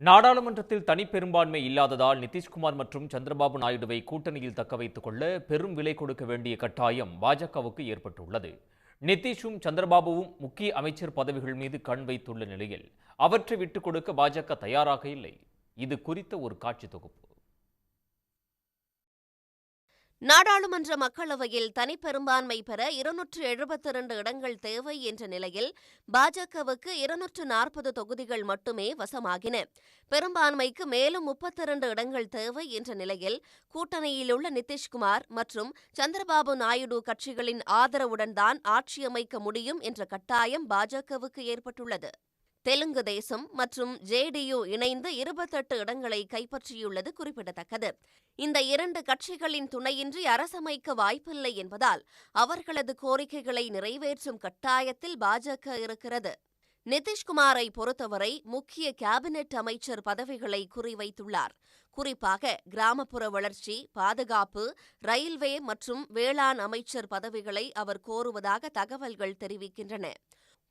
நாடாளுமன்றத்தில் தனிப்பெரும்பான்மை இல்லாததால் நிதிஷ்குமார் மற்றும் சந்திரபாபு நாயுடுவை கூட்டணியில் தக்கவைத்துக் கொள்ள பெரும் விலை கொடுக்க வேண்டிய கட்டாயம் பாஜகவுக்கு ஏற்பட்டுள்ளது. நிதிஷும் சந்திரபாபுவும் முக்கிய அமைச்சர் பதவிகள் மீது கண் வைத்துள்ள நிலையில் அவற்றை விட்டுக் கொடுக்க பாஜக தயாராக இல்லை. இது குறித்த ஒரு காட்சி தொகுப்பு. நாடாளுமன்ற மக்களவையில் தனிப்பெரும்பான்மை பெற 272 இடங்கள் தேவை என்ற நிலையில் பாஜகவுக்கு 240 தொகுதிகள் மட்டுமே வசமாகின. பெரும்பான்மைக்கு மேலும் 32 இடங்கள் தேவை என்ற நிலையில் கூட்டணியிலுள்ள நிதிஷ்குமார் மற்றும் சந்திரபாபு நாயுடு கட்சிகளின் ஆதரவுடன் தான் ஆட்சியமைக்க முடியும் என்ற கட்டாயம் பாஜகவுக்கு ஏற்பட்டுள்ளது. தெலுங்கு தேசம் மற்றும் ஜேடியு இணைந்து 28 இடங்களை கைப்பற்றியுள்ளது குறிப்பிடத்தக்கது. இந்த இரண்டு கட்சிகளின் துணையின்றி அரசமைக்க வாய்ப்பில்லை என்பதால் அவர்களது கோரிக்கைகளை நிறைவேற்றும் கட்டாயத்தில் பாஜக இருக்கிறது. நிதிஷ்குமாரை பொறுத்தவரை முக்கிய கேபினெட் அமைச்சர் பதவிகளை குறிவைத்துள்ளார். குறிப்பாக கிராமப்புற வளர்ச்சி, பாதுகாப்பு, ரயில்வே மற்றும் வேளாண் அமைச்சர் பதவிகளை அவர் கோருவதாக தகவல்கள் தெரிவிக்கின்றன.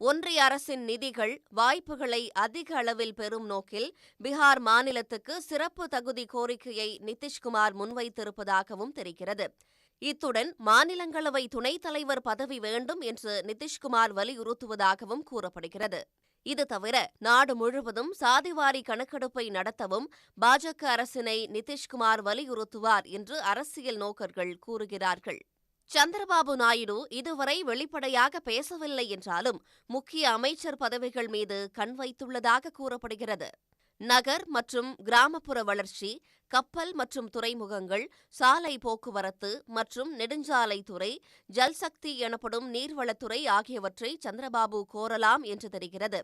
ஒன்றிய அரசின் நிதிகள், வாய்ப்புகளை அதிக அளவில் பெறும் நோக்கில் பீகார் மாநிலத்துக்கு சிறப்பு தகுதி கோரிக்கையை நிதிஷ்குமார் முன்வைத்திருப்பதாகவும் தெரிகிறது. இத்துடன் மாநிலங்களவை துணைத் தலைவர் பதவி வேண்டும் என்று நிதிஷ்குமார் வலியுறுத்துவதாகவும் கூறப்படுகிறது. இது தவிர நாடு முழுவதும் சாதிவாரி கணக்கெடுப்பை நடத்தவும் பாஜக அரசினை நிதிஷ்குமார் வலியுறுத்துவார் என்று அரசியல் நோக்கர்கள் கூறுகிறார்கள். சந்திரபாபு நாயுடு இதுவரை வெளிப்படையாக பேசவில்லை என்றாலும் முக்கிய அமைச்சர் பதவிகள் மீது கண் வைத்துள்ளதாக கூறப்படுகிறது. நகர் மற்றும் கிராமப்புற வளர்ச்சி, கப்பல் மற்றும் துறைமுகங்கள், சாலை போக்குவரத்து மற்றும் நெடுஞ்சாலைத்துறை, ஜல்சக்தி எனப்படும் நீர்வளத்துறை ஆகியவற்றை சந்திரபாபு கோரலாம் என்று தெரிகிறது.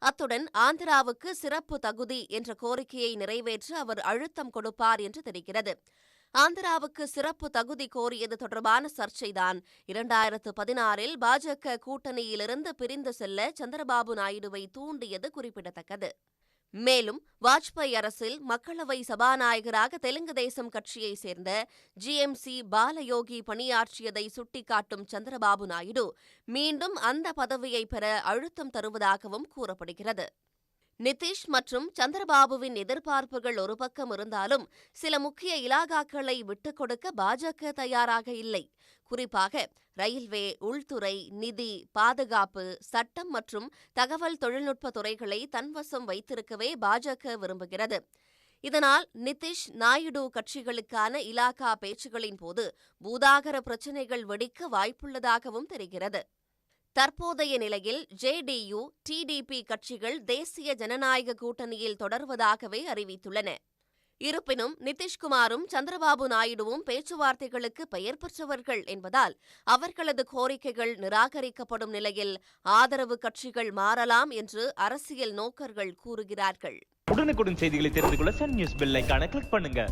அத்துடன் ஆந்திராவுக்கு சிறப்பு தகுதி என்ற கோரிக்கையை நிறைவேற்ற அவர் அழுத்தம் கொடுப்பார் என்று தெரிகிறது. ஆந்திராவுக்கு சிறப்பு தகுதி கோரியது தொடர்பான சர்ச்சைதான் 2016 பாஜக கூட்டணியிலிருந்து பிரிந்து செல்ல சந்திரபாபு நாயுடுவை தூண்டியது குறிப்பிடத்தக்கது. மேலும் வாஜ்பாய் அரசில் மக்களவை சபாநாயகராக தெலுங்கு தேசம் கட்சியைச் சேர்ந்த ஜிஎம்சி பாலயோகி பணியாற்றியதை சுட்டிக்காட்டும் சந்திரபாபு நாயுடு மீண்டும் அந்த பதவியை பெற அழுத்தம் தருவதாகவும் கூறப்படுகிறது. நிதிஷ் மற்றும் சந்திரபாபுவின் எதிர்பார்ப்புகள் ஒரு பக்கம் இருந்தாலும் சில முக்கிய இலாகாக்களை விட்டுக் கொடுக்க பாஜக தயாராக இல்லை. குறிப்பாக ரயில்வே, உள்துறை, நிதி, பாதுகாப்பு, சட்டம் மற்றும் தகவல் தொழில்நுட்ப துறைகளை தன்வசம் வைத்திருக்கவே பாஜக விரும்புகிறது. இதனால் நிதிஷ், நாயுடு கட்சிகளுக்கான இலாகா பேச்சுகளின் போது பூதாகர பிரச்சினைகள் வெடிக்க வாய்ப்புள்ளதாகவும் தெரிகிறது. தற்போதைய நிலையில் ஜேடியு, டிடிபி கட்சிகள் தேசிய ஜனநாயக கூட்டணியில் தொடர்வதாகவே அறிவித்துள்ளன. இருப்பினும் நிதிஷ்குமாரும் சந்திரபாபு நாயுடுவும் பேச்சுவார்த்தைகளுக்கு பெயர் பெற்றவர்கள் என்பதால் அவர்களது கோரிக்கைகள் நிராகரிக்கப்படும் நிலையில் ஆதரவு கட்சிகள் மாறலாம் என்று அரசியல் நோக்கர்கள் கூறுகிறார்கள். உடனுக்குடன் செய்திகளை தெரிந்து கொள்ள சன் நியூஸ் பெல் ஐகானை கிளிக் பண்ணுங்க.